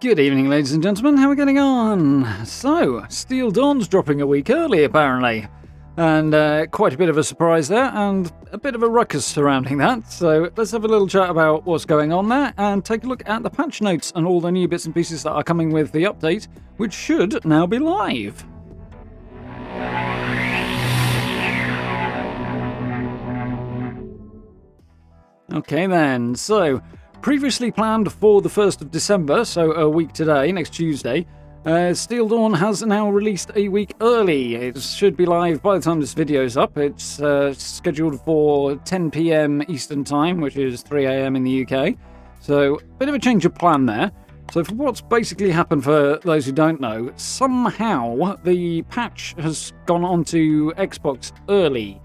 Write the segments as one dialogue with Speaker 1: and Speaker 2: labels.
Speaker 1: Good evening, ladies and gentlemen. How are we getting on? So, Steel Dawn's dropping a week early, apparently. And quite a bit of a surprise there, and a bit of a ruckus surrounding that. So, let's have a little chat about what's going on there, and take a look at the patch notes and all the new bits and pieces that are coming with the update, which should now be live. Okay then, so previously planned for the 1st of December, so a week today, next Tuesday, Steel Dawn has now released a week early. It should be live by the time this video is up. It's scheduled for 10 PM Eastern Time, which is 3 AM in the UK. So, a bit of a change of plan there. So, for what's basically happened, for those who don't know, somehow the patch has gone onto Xbox early,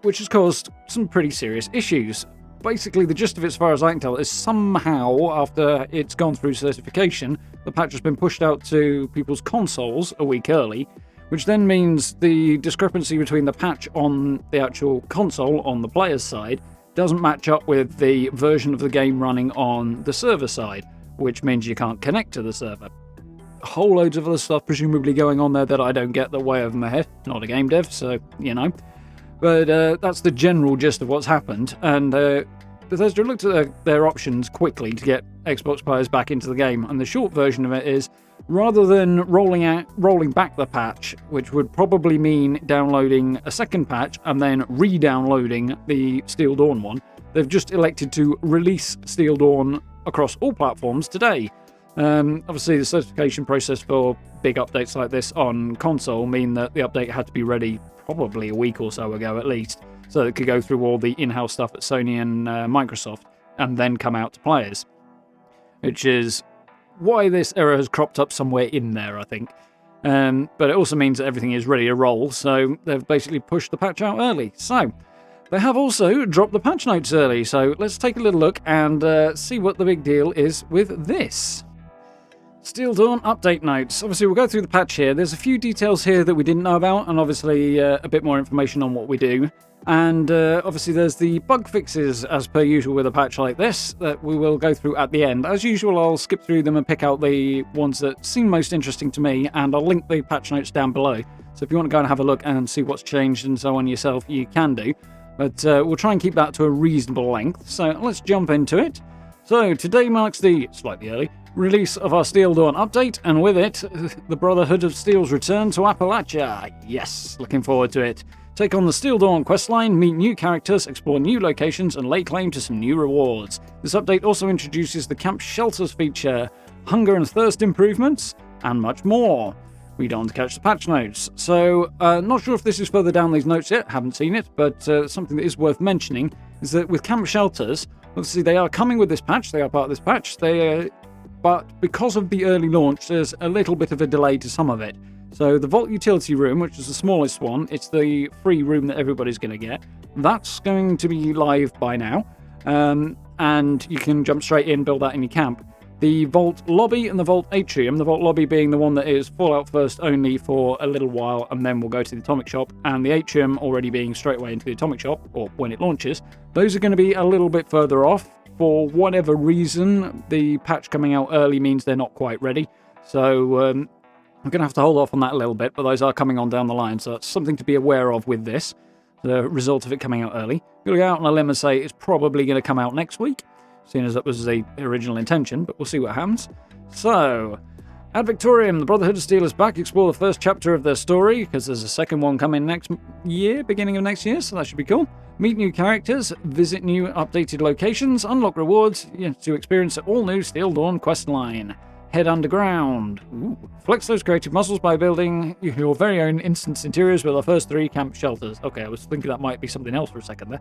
Speaker 1: which has caused some pretty serious issues. Basically, the gist of it, as far as I can tell, is somehow, after it's gone through certification, the patch has been pushed out to people's consoles a week early, which then means the discrepancy between the patch on the actual console, on the player's side, doesn't match up with the version of the game running on the server side, which means you can't connect to the server. Whole loads of other stuff presumably going on there that I don't get the way over my head. Not a game dev, so, you know. But that's the general gist of what's happened, and Bethesda looked at their options quickly to get Xbox players back into the game, and the short version of it is, rather than rolling back the patch, which would probably mean downloading a second patch and then re-downloading the Steel Dawn one, they've just elected to release Steel Dawn across all platforms today. Obviously, the certification process for big updates like this on console mean that the update had to be ready probably a week or so ago at least, so it could go through all the in-house stuff at Sony and Microsoft, and then come out to players. Which is why this error has cropped up somewhere in there, I think. But it also means that everything is ready to roll, so they've basically pushed the patch out early. So, they have also dropped the patch notes early, so let's take a little look and see what the big deal is with this. Steel Dawn update notes. Obviously, we'll go through the patch here. There's a few details here that we didn't know about, and obviously a bit more information on what we do. And obviously there's the bug fixes, as per usual with a patch like this, that we will go through at the end. As usual, I'll skip through them and pick out the ones that seem most interesting to me, and I'll link the patch notes down below. So if you want to go and have a look and see what's changed and so on yourself, you can do. But we'll try and keep that to a reasonable length. So let's jump into it. So today marks the, slightly early, release of our Steel Dawn update, and with it, the Brotherhood of Steel's return to Appalachia. Yes, looking forward to it. Take on the Steel Dawn questline, meet new characters, explore new locations, and lay claim to some new rewards. This update also introduces the Camp Shelters feature, hunger and thirst improvements, and much more. Read on to catch the patch notes. So, not sure if this is further down these notes yet, haven't seen it, but something that is worth mentioning is that with Camp Shelters, obviously they are coming with this patch, they are part of this patch, but because of the early launch, there's a little bit of a delay to some of it. So the Vault Utility Room, which is the smallest one, it's the free room that everybody's going to get, that's going to be live by now, and you can jump straight in, build that in your camp. The Vault Lobby and the Vault Atrium, the Vault Lobby being the one that is Fallout First only for a little while, and then we'll go to the Atomic Shop, and the Atrium already being straight away into the Atomic Shop, or when it launches, those are going to be a little bit further off. For whatever reason, the patch coming out early means they're not quite ready, so I'm going to have to hold off on that a little bit, but those are coming on down the line, so that's something to be aware of with this, the result of it coming out early. I'm going to go out on a limb and say it's probably going to come out next week, seeing as that was the original intention, but we'll see what happens. So, Ad Victoriam, the Brotherhood of Steel is back. Explore the first chapter of their story, because there's a second one coming next year, beginning of next year, so that should be cool. Meet new characters, visit new updated locations, unlock rewards to experience the all-new Steel Dawn questline. Head underground. Ooh. Flex those creative muscles by building your very own instance interiors with our first 3 camp shelters. Okay, I was thinking that might be something else for a second there.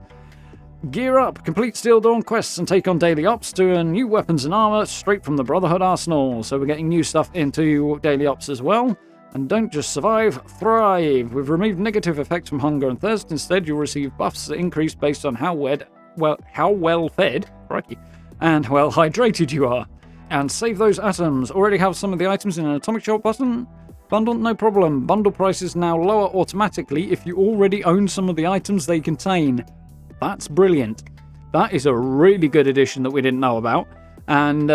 Speaker 1: Gear up, complete Steel Dawn quests and take on daily ops to earn new weapons and armor straight from the Brotherhood arsenal. So we're getting new stuff into daily ops as well. And don't just survive, thrive. We've removed negative effects from hunger and thirst. Instead, you'll receive buffs that increase based on how well fed, crikey, and well hydrated you are. And save those atoms. Already have some of the items in an Atomic Shop button? Bundle? No problem. Bundle prices now lower automatically if you already own some of the items they contain. That's brilliant. That is a really good addition that we didn't know about. And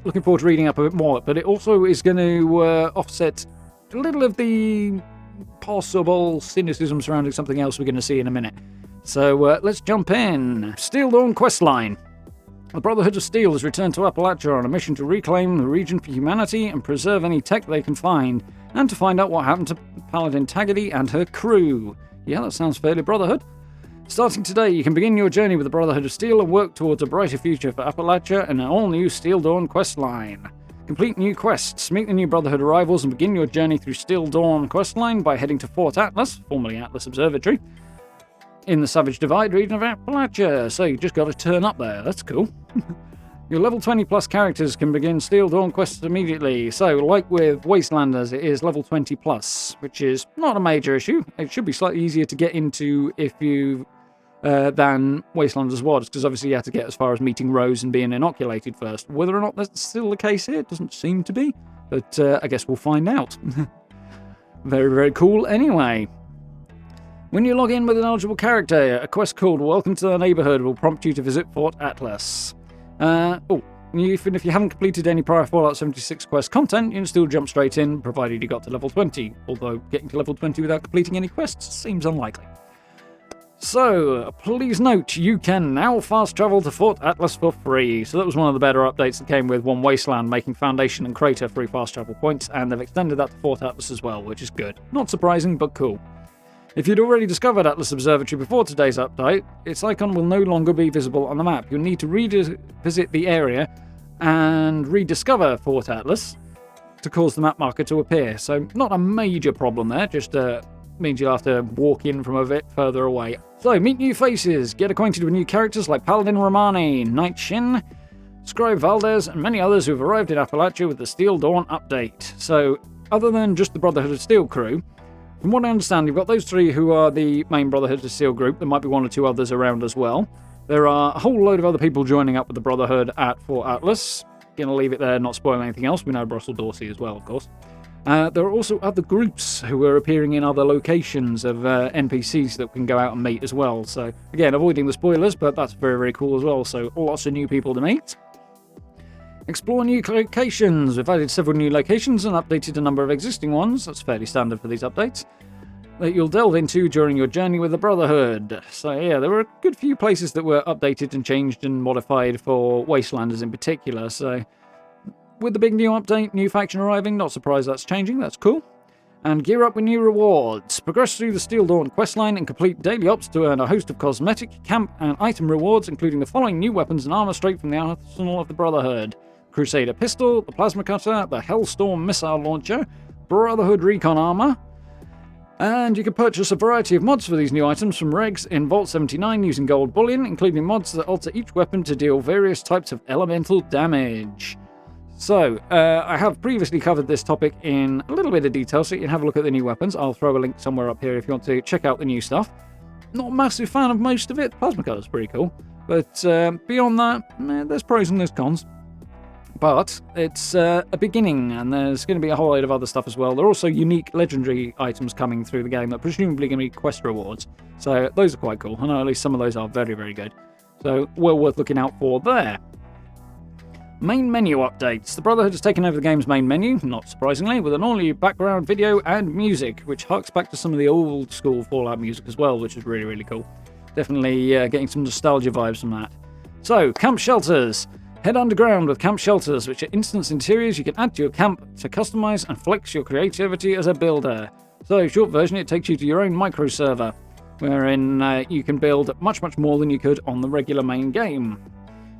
Speaker 1: looking forward to reading up a bit more, but it also is going to offset a little of the possible cynicism surrounding something else we're going to see in a minute. So let's jump in. Steel Dawn questline. The Brotherhood of Steel has returned to Appalachia on a mission to reclaim the region for humanity and preserve any tech they can find, and to find out what happened to Paladin Taggedy and her crew. Yeah, that sounds fairly Brotherhood. Starting today, you can begin your journey with the Brotherhood of Steel and work towards a brighter future for Appalachia in an all-new Steel Dawn questline. Complete new quests, meet the new Brotherhood arrivals, and begin your journey through Steel Dawn questline by heading to Fort Atlas, formerly Atlas Observatory, in the Savage Divide region of Appalachia. So you just got to turn up there. That's cool. Your level 20 plus characters can begin Steel Dawn quests immediately. So, like with Wastelanders, it is level 20 plus, which is not a major issue. It should be slightly easier to get into if you than Wastelanders was, because obviously you had to get as far as meeting Rose and being inoculated first. Whether or not that's still the case here, it doesn't seem to be, but I guess we'll find out. Very, very cool anyway. When you log in with an eligible character, a quest called Welcome to the Neighborhood will prompt you to visit Fort Atlas. Even if you haven't completed any prior Fallout 76 quest content, you can still jump straight in, provided you got to level 20, although getting to level 20 without completing any quests seems unlikely. So, please note, you can now fast travel to Fort Atlas for free. So that was one of the better updates that came with One Wasteland, making Foundation and Crater free fast travel points, and they've extended that to Fort Atlas as well, which is good. Not surprising, but cool. If you'd already discovered Atlas Observatory before today's update, its icon will no longer be visible on the map. You'll need to revisit the area and rediscover Fort Atlas to cause the map marker to appear. So not a major problem there, just means you'll have to walk in from a bit further away. So meet new faces, get acquainted with new characters like Paladin Romani, Knight Shin, Scribe Valdez, and many others who've arrived in Appalachia with the Steel Dawn update. So other than just the Brotherhood of Steel crew, from what I understand, you've got those three who are the main Brotherhood of Steel group. There might be one or two others around as well. There are a whole load of other people joining up with the Brotherhood at Fort Atlas. Gonna leave it there, not spoil anything else. We know Russell Dorsey as well, of course. There are also other groups who are appearing in other locations of NPCs that we can go out and meet as well. So, again, avoiding the spoilers, but that's very, very cool as well. So, lots of new people to meet. Explore new locations. We've added several new locations and updated a number of existing ones. That's fairly standard for these updates. That you'll delve into during your journey with the Brotherhood. So yeah, there were a good few places that were updated and changed and modified for Wastelanders in particular. So with the big new update, new faction arriving, not surprised that's changing, that's cool. And gear up with new rewards. Progress through the Steel Dawn questline and complete daily ops to earn a host of cosmetic, camp, and item rewards, including the following new weapons and armor straight from the arsenal of the Brotherhood. Crusader Pistol, the Plasma Cutter, the Hellstorm Missile Launcher, Brotherhood Recon Armor, and you can purchase a variety of mods for these new items from regs in Vault 79 using gold bullion, including mods that alter each weapon to deal various types of elemental damage. So, I have previously covered this topic in a little bit of detail, so you can have a look at the new weapons. I'll throw a link somewhere up here if you want to check out the new stuff. Not a massive fan of most of it. Plasma Cutter's pretty cool, but beyond that, there's pros and there's cons. But it's a beginning, and there's going to be a whole load of other stuff as well. There are also unique legendary items coming through the game that are presumably going to be quest rewards. So those are quite cool. I know at least some of those are very, very good. So well worth looking out for there. Main menu updates. The Brotherhood has taken over the game's main menu, not surprisingly, with an all-new background video and music, which harks back to some of the old school Fallout music as well, which is really, really cool. Definitely getting some nostalgia vibes from that. So, camp shelters. Head underground with camp shelters, which are instance interiors you can add to your camp to customize and flex your creativity as a builder. So, short version, it takes you to your own micro server, wherein you can build much, much more than you could on the regular main game.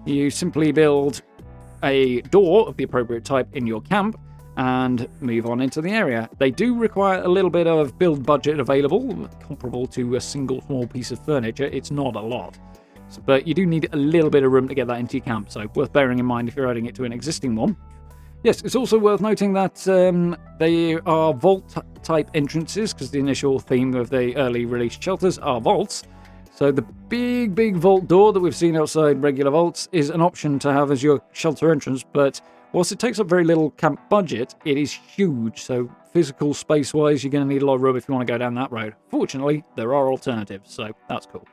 Speaker 1: You simply build a door of the appropriate type in your camp and move on into the area. They do require a little bit of build budget available, comparable to a single small piece of furniture. It's not a lot. But you do need a little bit of room to get that into your camp, so worth bearing in mind if you're adding it to an existing one. Yes, it's also worth noting that they are vault-type entrances, because the initial theme of the early release shelters are vaults. So the big, big vault door that we've seen outside regular vaults is an option to have as your shelter entrance, but whilst it takes up very little camp budget, it is huge, so physical space-wise, you're going to need a lot of room if you want to go down that road. Fortunately, there are alternatives, so that's cool.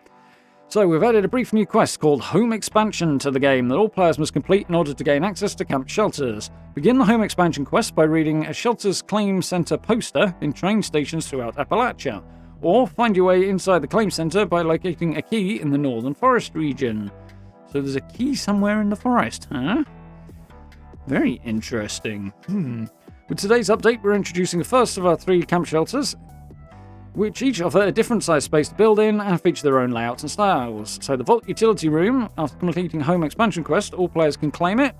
Speaker 1: So we've added a brief new quest called Home Expansion to the game that all players must complete in order to gain access to camp shelters. Begin the Home Expansion quest by reading a Shelters Claim Center poster in train stations throughout Appalachia, or find your way inside the Claim Center by locating a key in the Northern Forest region. So there's a key somewhere in the forest, huh? Very interesting. With today's update, we're introducing the first of our 3 camp shelters, which each offer a different size space to build in and feature their own layouts and styles. So the Vault Utility Room, after completing Home Expansion quest, all players can claim it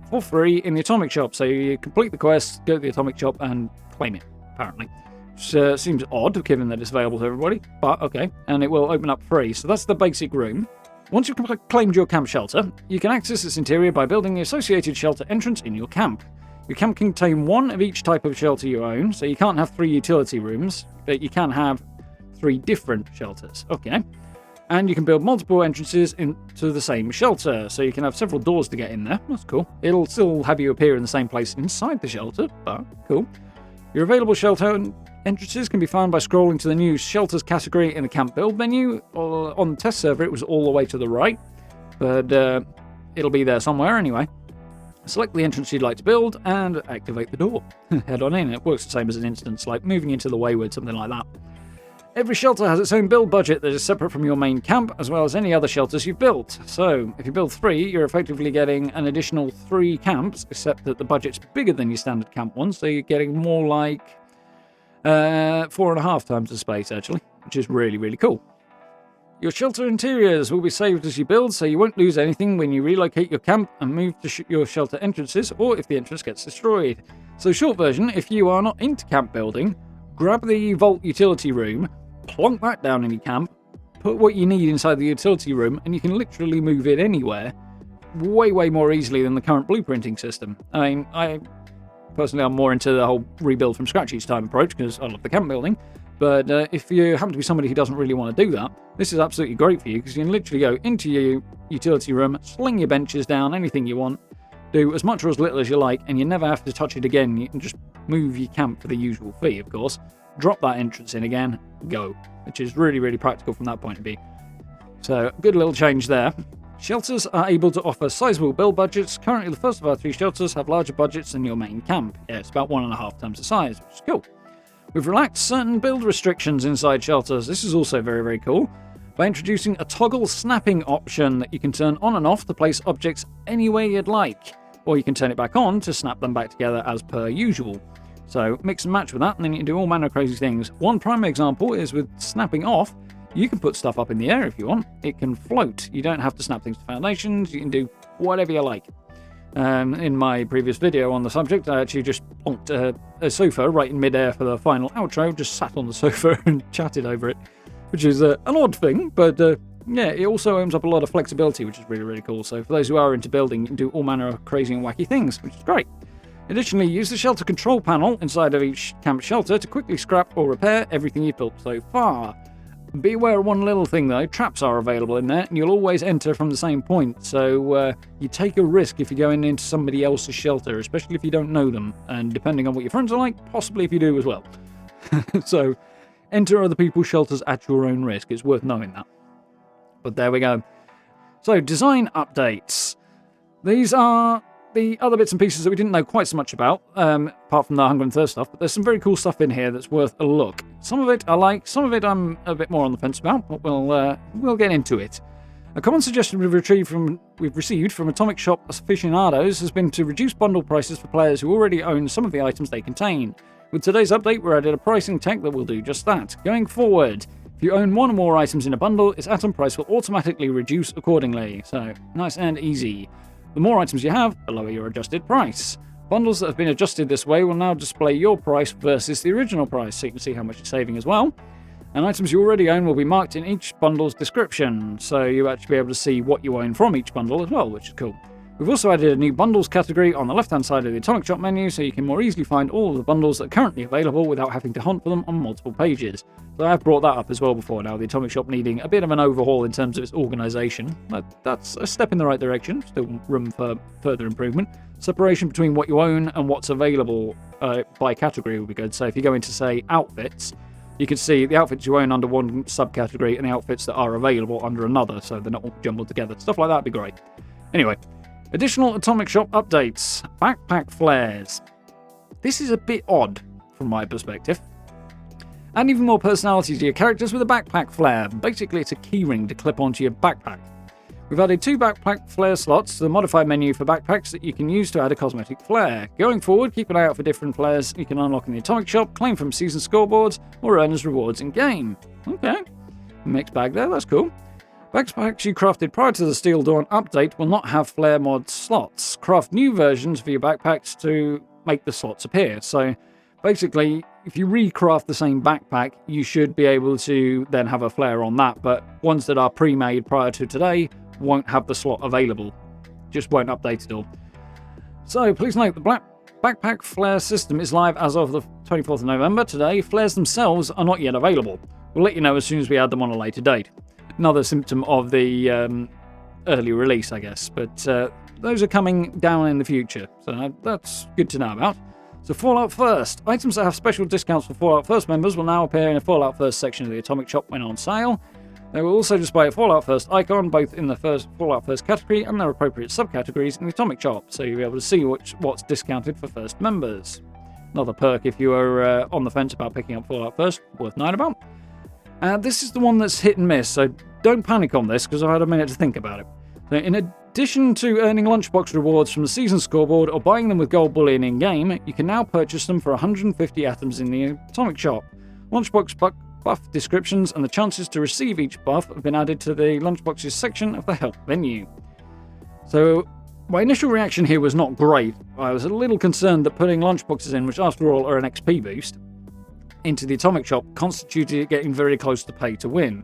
Speaker 1: for free in the Atomic Shop. So you complete the quest, go to the Atomic Shop and claim it, apparently. Which seems odd, given that it's available to everybody, but okay. And it will open up free. So that's the basic room. Once you've claimed your camp shelter, you can access its interior by building the associated shelter entrance in your camp. Your camp can contain 1 of each type of shelter you own, so you can't have 3 utility rooms, but you can have 3 different shelters. Okay. And you can build multiple entrances into the same shelter, so you can have several doors to get in there. That's cool. It'll still have you appear in the same place inside the shelter, but cool. Your available shelter entrances can be found by scrolling to the new Shelters category in the Camp Build menu. On the test server, it was all the way to the right, but it'll be there somewhere anyway. Select the entrance you'd like to build and activate the door. Head on in. It works the same as an instance, like moving into the Wayward, something like that. Every shelter has its own build budget that is separate from your main camp, as well as any other shelters you've built. So, if you build 3, you're effectively getting an additional 3 camps, except that the budget's bigger than your standard camp one, so you're getting more like 4.5 times the space, actually, which is really, really cool. Your shelter interiors will be saved as you build, so you won't lose anything when you relocate your camp and move to your shelter entrances, or if the entrance gets destroyed. So short version, if you are not into camp building, grab the Vault Utility Room, plonk that down in your camp, put what you need inside the utility room, and you can literally move it anywhere way, way more easily than the current blueprinting system. I mean, personally, I'm more into the whole rebuild from scratch each time approach, because I love the camp building. But if you happen to be somebody who doesn't really want to do that, this is absolutely great for you, because you can literally go into your utility room, sling your benches down, anything you want, do as much or as little as you like, and you never have to touch it again. You can just move your camp for the usual fee, of course, drop that entrance in again, go, which is really, really practical from that point of view. So, good little change there. Shelters are able to offer sizable build budgets. Currently, the first of our 3 shelters have larger budgets than your main camp. Yeah, it's about 1.5 times the size, which is cool. We've relaxed certain build restrictions inside shelters. This is also very, very cool, by introducing a toggle snapping option that you can turn on and off to place objects any way you'd like, or you can turn it back on to snap them back together as per usual. So mix and match with that, and then you can do all manner of crazy things. One prime example is with snapping off. You can put stuff up in the air if you want. It can float. You don't have to snap things to foundations. You can do whatever you like. In my previous video on the subject, I actually just plonked a sofa right in midair for the final outro, just sat on the sofa and chatted over it, which is an odd thing, but yeah, it also opens up a lot of flexibility, which is really, really cool. So for those who are into building, you can do all manner of crazy and wacky things, which is great. Additionally, use the shelter control panel inside of each camp shelter to quickly scrap or repair everything you've built so far. Be aware of one little thing though, traps are available in there, and you'll always enter from the same point, so you take a risk if you're going into somebody else's shelter, especially if you don't know them, and depending on what your friends are like, possibly if you do as well. So, enter other people's shelters at your own risk, it's worth knowing that. But there we go. So, design updates. These are the other bits and pieces that we didn't know quite so much about, apart from the Hunger and Thirst stuff, but there's some very cool stuff in here that's worth a look. Some of it I like, some of it I'm a bit more on the fence about, but we'll get into it. A common suggestion we've received from Atomic Shop aficionados has been to reduce bundle prices for players who already own some of the items they contain. With today's update, we're added a pricing tech that will do just that. Going forward, if you own 1 or more items in a bundle, its atom price will automatically reduce accordingly. So, nice and easy. The more items you have, the lower your adjusted price. Bundles that have been adjusted this way will now display your price versus the original price, so you can see how much you're saving as well. And items you already own will be marked in each bundle's description, so you'll actually be able to see what you own from each bundle as well, which is cool. We've also added a new bundles category on the left-hand side of the Atomic Shop menu, so you can more easily find all of the bundles that are currently available without having to hunt for them on multiple pages. So I've brought that up as well before now, the Atomic Shop needing a bit of an overhaul in terms of its organisation. That's a step in the right direction, still room for further improvement. Separation between what you own and what's available by category would be good. So if you go into, say, outfits, you can see the outfits you own under one subcategory and the outfits that are available under another, so they're not all jumbled together. Stuff like that would be great. Anyway, additional Atomic Shop updates. Backpack flares. This is a bit odd from my perspective. Add even more personality to your characters with a backpack flare. Basically, it's a keyring to clip onto your backpack. We've added 2 backpack flare slots to the modified menu for backpacks that you can use to add a cosmetic flare. Going forward, keep an eye out for different flares you can unlock in the Atomic Shop, claim from season scoreboards, or earn as rewards in-game. Okay, mixed bag there, that's cool. Backpacks you crafted prior to the Steel Dawn update will not have flare mod slots. Craft new versions for your backpacks to make the slots appear. So basically, if you recraft the same backpack, you should be able to then have a flare on that, but ones that are pre-made prior to today won't have the slot available. Just won't update at all. So please note, the backpack flare system is live as of the 24th of November today. Flares themselves are not yet available. We'll let you know as soon as we add them on a later date. Another symptom of the early release, I guess, but those are coming down in the future, so that's good to know about. So Fallout First. Items that have special discounts for Fallout First members will now appear in the Fallout First section of the Atomic Shop when on sale. They will also display a Fallout First icon, both in the first Fallout First category and their appropriate subcategories in the Atomic Shop, so you'll be able to see what's discounted for First members. Another perk if you are on the fence about picking up Fallout First, worth knowing about. This is the one that's hit and miss, so don't panic on this because I've had a minute to think about it. So in addition to earning lunchbox rewards from the season scoreboard or buying them with gold bullion in-game, you can now purchase them for 150 atoms in the Atomic Shop. Lunchbox buff descriptions and the chances to receive each buff have been added to the lunchboxes section of the help menu. So my initial reaction here was not great. I was a little concerned that putting lunchboxes in, which after all are an XP boost, into the Atomic Shop constituted getting very close to pay to win.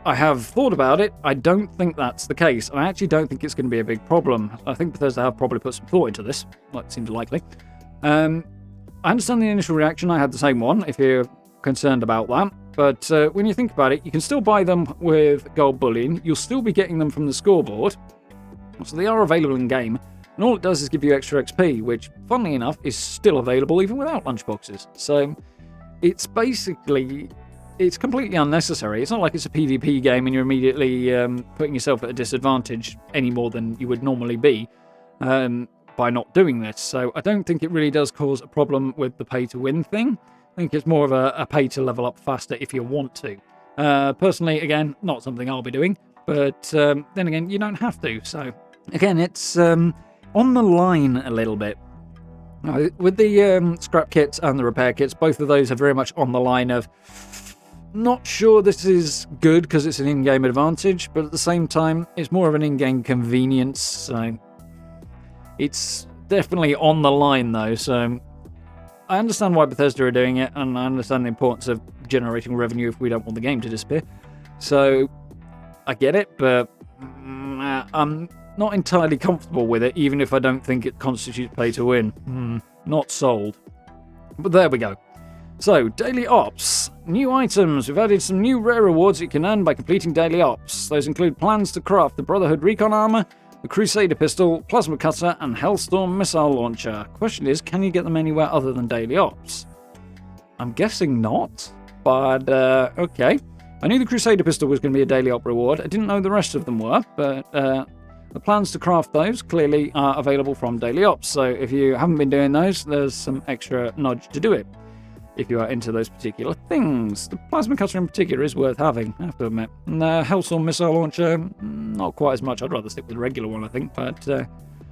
Speaker 1: I have thought about it. I don't think that's the case. I actually don't think it's going to be a big problem. I think Bethesda have probably put some thought into this. Well, it seems likely. I understand the initial reaction. I had the same one, if you're concerned about that. But when you think about it, you can still buy them with gold bullion. You'll still be getting them from the scoreboard. So they are available in-game. And all it does is give you extra XP, which, funnily enough, is still available even without lunchboxes. So it's basically... it's completely unnecessary. It's not like it's a PvP game and you're immediately putting yourself at a disadvantage any more than you would normally be by not doing this. So I don't think it really does cause a problem with the pay-to-win thing. I think it's more of a pay-to-level up faster if you want to. Personally, again, not something I'll be doing. But then again, you don't have to. So again, it's on the line a little bit. With the scrap kits and the repair kits, both of those are very much on the line of not sure this is good because it's an in-game advantage, but at the same time, it's more of an in-game convenience. So it's definitely on the line, though. So I understand why Bethesda are doing it, and I understand the importance of generating revenue if we don't want the game to disappear. So I get it, but I'm not entirely comfortable with it, even if I don't think it constitutes pay to win. Not sold. But there we go. So, daily ops. New items. We've added some new rare rewards you can earn by completing daily ops. Those include plans to craft the Brotherhood Recon Armor, the Crusader Pistol, Plasma Cutter, and Hellstorm Missile Launcher. Question is, can you get them anywhere other than daily ops? I'm guessing not, but okay. I knew the Crusader Pistol was going to be a daily op reward. I didn't know the rest of them were, but the plans to craft those clearly are available from daily ops. So if you haven't been doing those, there's some extra nudge to do it if you are into those particular things. The Plasma Cutter in particular is worth having, I have to admit. And the Hellstorm Missile Launcher, not quite as much. I'd rather stick with the regular one, I think. But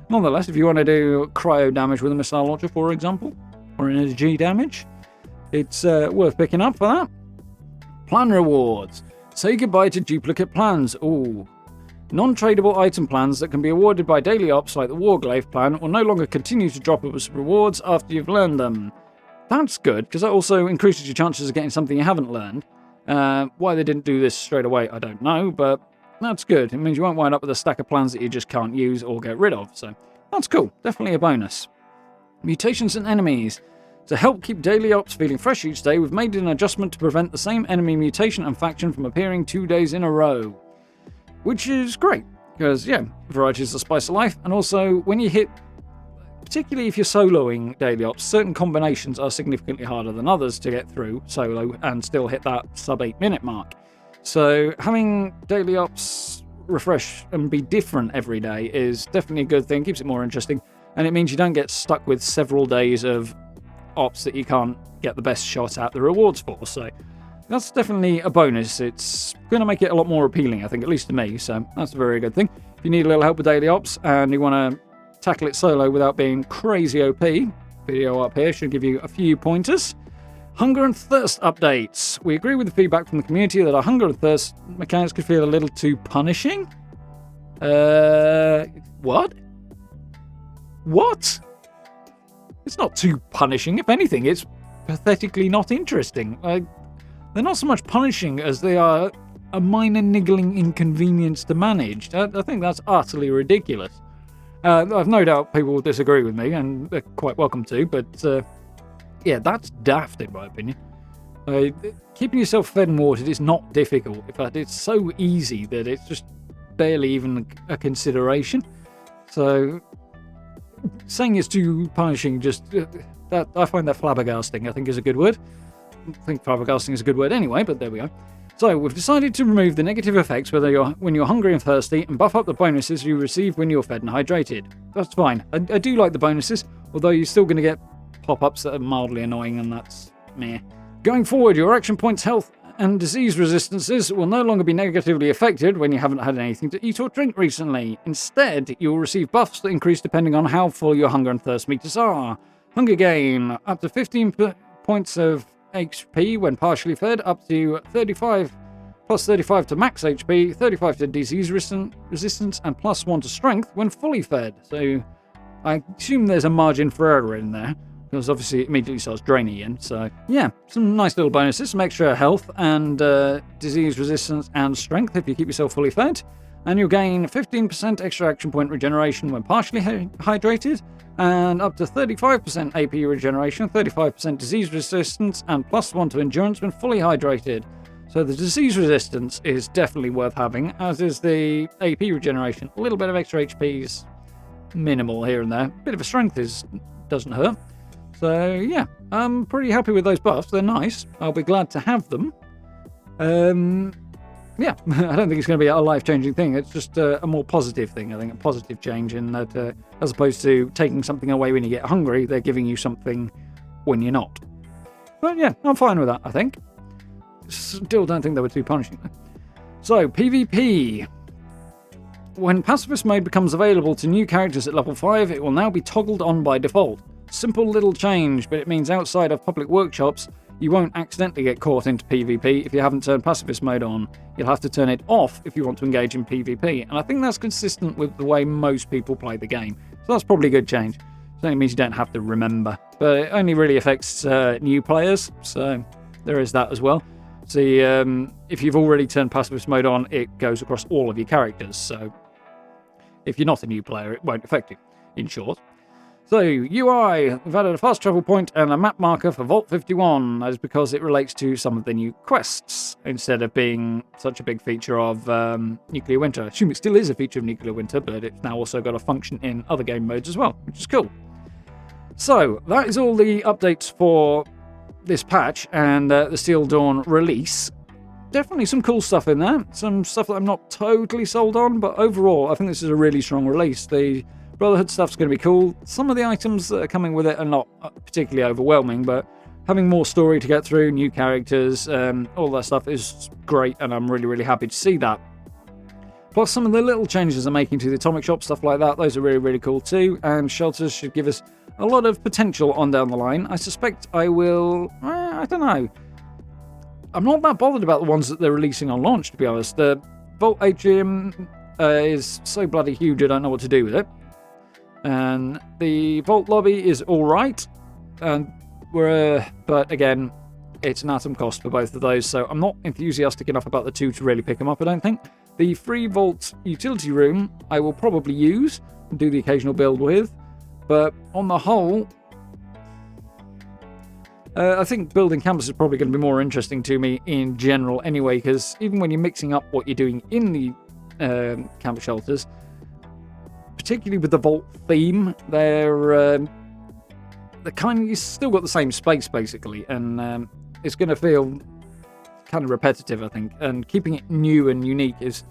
Speaker 1: nonetheless, if you want to do cryo damage with a missile launcher, for example, or energy damage, it's worth picking up for that. Plan rewards. Say goodbye to duplicate plans. Ooh. Non-tradable item plans that can be awarded by daily ops, like the Warglaive plan, will no longer continue to drop as rewards after you've learned them. That's good, because that also increases your chances of getting something you haven't learned. Why they didn't do this straight away, I don't know, but that's good. It means you won't wind up with a stack of plans that you just can't use or get rid of, so that's cool. Definitely a bonus. Mutations and enemies. To help keep daily ops feeling fresh each day, we've made an adjustment to prevent the same enemy mutation and faction from appearing 2 days in a row. Which is great, because, yeah, variety is the spice of life, and also, when you hit particularly if you're soloing daily ops, certain combinations are significantly harder than others to get through solo and still hit that sub 8 minute mark. So having daily ops refresh and be different every day is definitely a good thing, keeps it more interesting, and it means you don't get stuck with several days of ops that you can't get the best shot at the rewards for. So that's definitely a bonus. It's going to make it a lot more appealing, I think, at least to me, so that's a very good thing. If you need a little help with daily ops and you want to tackle it solo without being crazy OP, video up here should give you a few pointers. Hunger and Thirst updates. We agree with the feedback from the community that our Hunger and Thirst mechanics could feel a little too punishing. What? What? It's not too punishing. If anything, it's pathetically not interesting. They're not so much punishing as they are a minor niggling inconvenience to manage. I think that's utterly ridiculous. I've no doubt people will disagree with me, and they're quite welcome to, but yeah, that's daft in my opinion. Keeping yourself fed and watered is not difficult. In fact, it's so easy that it's just barely even a consideration. So saying it's too punishing, just that I find that flabbergasting, I think, is a good word. I think flabbergasting is a good word anyway, but there we go. So we've decided to remove the negative effects when you're hungry and thirsty, and buff up the bonuses you receive when you're fed and hydrated. That's fine. I do like the bonuses, although you're still going to get pop-ups that are mildly annoying, and that's meh. Going forward, your action points, health, and disease resistances will no longer be negatively affected when you haven't had anything to eat or drink recently. Instead, you will receive buffs that increase depending on how full your hunger and thirst meters are. Hunger gain, up to 15 points of HP when partially fed, up to 35 plus 35 to max HP, 35 to disease resistance, and plus 1 to strength when fully fed. So I assume there's a margin for error in there, because obviously it immediately starts draining in. So yeah, some nice little bonuses, some extra health and disease resistance and strength if you keep yourself fully fed. And you'll gain 15% extra action point regeneration when partially hydrated, and up to 35% AP regeneration, 35% disease resistance, and plus 1 to endurance when fully hydrated. So the disease resistance is definitely worth having, as is the AP regeneration. A little bit of extra HP is minimal here and there. A bit of a strength doesn't hurt. So yeah, I'm pretty happy with those buffs. They're nice. I'll be glad to have them. Yeah, I don't think it's going to be a life-changing thing. It's just a more positive thing, I think, a positive change in that as opposed to taking something away when you get hungry, they're giving you something when you're not. But yeah, I'm fine with that, I think. Still don't think they were too punishing. So, PvP. When Pacifist Mode becomes available to new characters at level 5, it will now be toggled on by default. Simple little change, but it means outside of public workshops, you won't accidentally get caught into PvP if you haven't turned Pacifist Mode on. You'll have to turn it off if you want to engage in PvP, and I think that's consistent with the way most people play the game. So that's probably a good change. It only means you don't have to remember, but it only really affects new players, so there is that as well. See, if you've already turned Pacifist Mode on, it goes across all of your characters, so if you're not a new player, it won't affect you, in short. So, UI, we've added a fast travel point and a map marker for Vault 51. That is because it relates to some of the new quests, instead of being such a big feature of Nuclear Winter. I assume it still is a feature of Nuclear Winter, but it's now also got a function in other game modes as well, which is cool. So, that is all the updates for this patch and the Steel Dawn release. Definitely some cool stuff in there. Some stuff that I'm not totally sold on, but overall, I think this is a really strong release. The Brotherhood stuff's going to be cool. Some of the items that are coming with it are not particularly overwhelming, but having more story to get through, new characters, all that stuff is great, and I'm really, really happy to see that. Plus, some of the little changes they're making to the Atomic Shop, stuff like that, those are really, really cool too, and shelters should give us a lot of potential on down the line. I suspect I will... I don't know. I'm not that bothered about the ones that they're releasing on launch, to be honest. The Vault Atrium is so bloody huge, I don't know what to do with it. And the Vault Lobby is alright, but again, it's an atom cost for both of those, so I'm not enthusiastic enough about the two to really pick them up, I don't think. The free Vault Utility Room I will probably use and do the occasional build with, but on the whole, I think building campus is probably going to be more interesting to me in general anyway, because even when you're mixing up what you're doing in the campus shelters, particularly with the Vault theme, they're kind of still got the same space basically, and it's going to feel kind of repetitive, I think. And keeping it new and unique is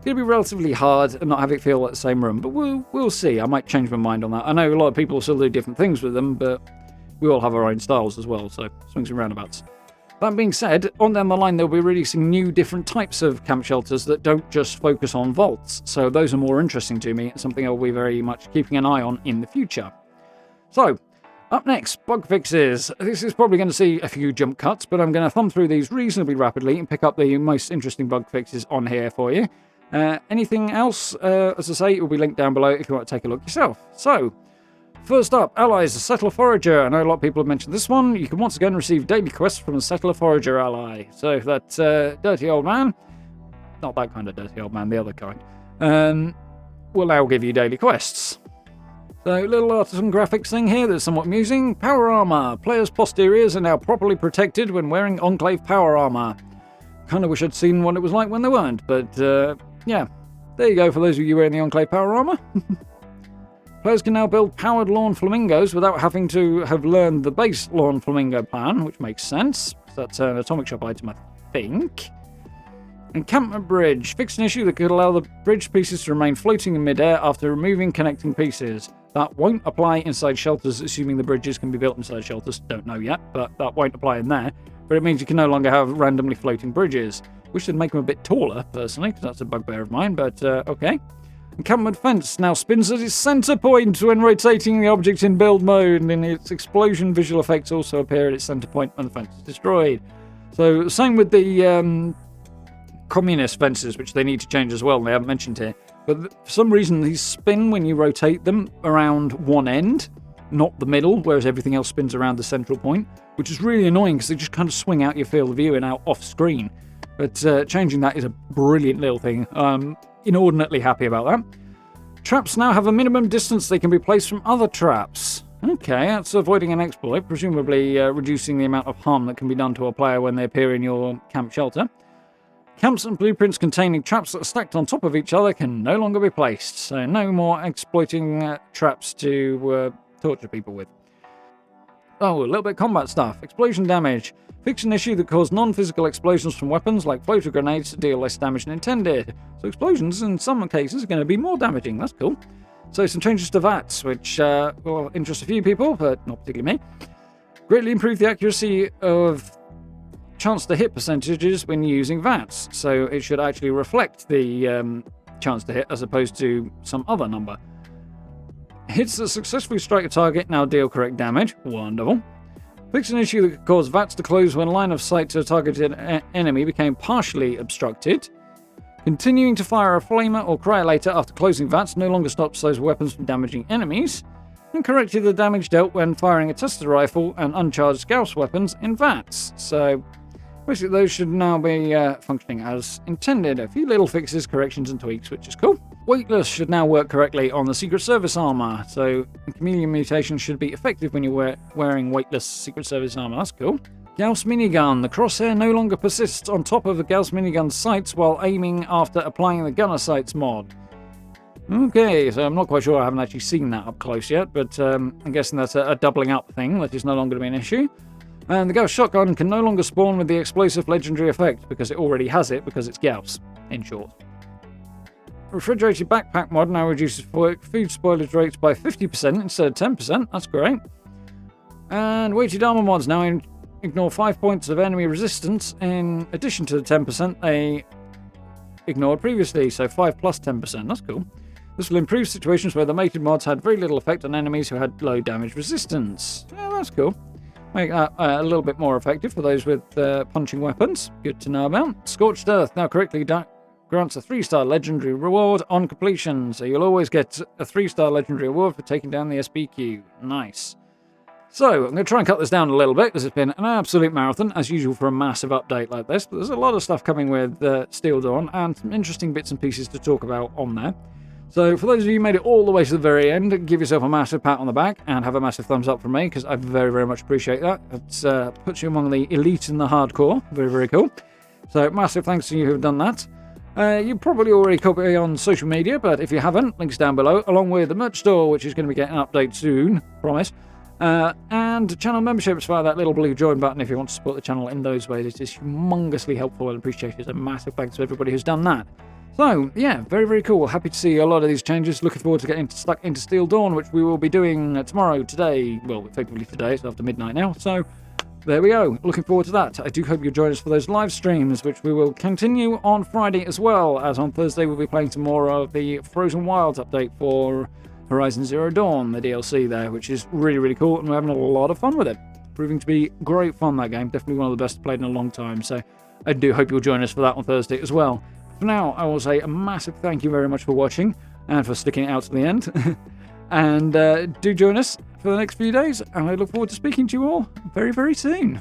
Speaker 1: going to be relatively hard and not have it feel like the same room. But we'll see. I might change my mind on that. I know a lot of people still do different things with them, but we all have our own styles as well. So swings and roundabouts. That being said, on down the line, they'll be releasing new different types of camp shelters that don't just focus on vaults. So those are more interesting to me. It's something I'll be very much keeping an eye on in the future. So, up next, bug fixes. This is probably going to see a few jump cuts, but I'm going to thumb through these reasonably rapidly and pick up the most interesting bug fixes on here for you. Anything else, as I say, it will be linked down below if you want to take a look yourself. So, first up, Allies, the Settler Forager. I know a lot of people have mentioned this one. You can once again receive daily quests from the Settler Forager ally. So that dirty old man, not that kind of dirty old man, the other kind, will now give you daily quests. So, little artisan graphics thing here that's somewhat amusing. Power armor. Players' posteriors are now properly protected when wearing Enclave power armor. Kind of wish I'd seen what it was like when they weren't, but yeah. There you go for those of you wearing the Enclave power armor. Players can now build powered lawn flamingos without having to have learned the base lawn flamingo plan, which makes sense. That's an atomic shop item, I think. Encampment bridge. Fixed an issue that could allow the bridge pieces to remain floating in midair after removing connecting pieces. That won't apply inside shelters, assuming the bridges can be built inside shelters. Don't know yet, but that won't apply in there. But it means you can no longer have randomly floating bridges. Wish they'd make them a bit taller, personally, because that's a bugbear of mine, but okay. Encampment fence now spins at its center point when rotating the object in build mode, and its explosion visual effects also appear at its center point when the fence is destroyed. So, same with the communist fences, which they need to change as well, and they haven't mentioned here. But for some reason, these spin when you rotate them around one end, not the middle, whereas everything else spins around the central point, which is really annoying because they just kind of swing out your field of view and out off screen. But changing that is a brilliant little thing. I'm inordinately happy about that. Traps now have a minimum distance they can be placed from other traps. Okay, that's avoiding an exploit, presumably reducing the amount of harm that can be done to a player when they appear in your camp shelter. Camps and blueprints containing traps that are stacked on top of each other can no longer be placed, so no more exploiting traps to torture people with. Oh, a little bit of combat stuff. Explosion damage. Fix an issue that caused non-physical explosions from weapons like floater grenades to deal less damage than intended. So explosions in some cases are going to be more damaging. That's cool. So some changes to VATs, which will interest a few people, but not particularly me. Greatly improve the accuracy of chance to hit percentages when using VATs, so it should actually reflect the chance to hit as opposed to some other number. Hits that successfully strike a target now deal correct damage. Wonderful. Fix an issue that could cause VATs to close when line of sight to a targeted enemy became partially obstructed. Continuing to fire a flamer or cryolator after closing VATs no longer stops those weapons from damaging enemies. And corrected the damage dealt when firing a tester rifle and uncharged Gauss weapons in VATs. So basically, those should now be functioning as intended. A few little fixes, corrections, and tweaks, which is cool. Weightless should now work correctly on the Secret Service armor, so the chameleon mutation should be effective when you're wearing weightless Secret Service armor. That's cool. Gauss minigun. The crosshair no longer persists on top of the Gauss minigun's sights while aiming after applying the gunner sights mod. Okay, so I'm not quite sure. I haven't actually seen that up close yet, but I'm guessing that's a doubling up thing that is no longer going to be an issue. And the Gauss shotgun can no longer spawn with the explosive legendary effect because it already has it because it's Gauss, in short. Refrigerated backpack mod now reduces food spoilage rates by 50% instead of 10%. That's great. And weighted armor mods now ignore 5 points of enemy resistance in addition to the 10% they ignored previously, so 5 plus 10%. That's cool. This will improve situations where the mated mods had very little effect on enemies who had low damage resistance. Yeah, that's cool. Make that a little bit more effective for those with punching weapons. Good to know about. Scorched Earth now correctly grants a 3-star legendary reward on completion, so you'll always get a 3-star legendary reward for taking down the SBQ. Nice. So, I'm going to try and cut this down a little bit, because it's been an absolute marathon, as usual for a massive update like this, but there's a lot of stuff coming with Steel Dawn, and some interesting bits and pieces to talk about on there. So, for those of you who made it all the way to the very end, give yourself a massive pat on the back, and have a massive thumbs up from me, because I very, very much appreciate that. It puts you among the elite in the hardcore. Very, very cool. So, massive thanks to you who have done that. You probably already copy on social media, but if you haven't, links down below, along with the merch store, which is going to be getting an update soon, promise. And channel memberships via that little blue join button if you want to support the channel in those ways. It is humongously helpful and appreciated. A massive thanks to everybody who's done that. So, yeah, very, very cool. Happy to see a lot of these changes. Looking forward to getting stuck into Steel Dawn, which we will be doing tomorrow, today. Well, effectively today, it's after midnight now. So, there we go. Looking forward to that. I do hope you'll join us for those live streams, which we will continue on Friday as well, as on Thursday we'll be playing some more of the Frozen Wilds update for Horizon Zero Dawn, the DLC there, which is really, really cool, and we're having a lot of fun with it. Proving to be great fun, that game. Definitely one of the best played in a long time, so I do hope you'll join us for that on Thursday as well. For now, I will say a massive thank you very much for watching, and for sticking it out to the end. And do join us for the next few days, and I look forward to speaking to you all very, very soon.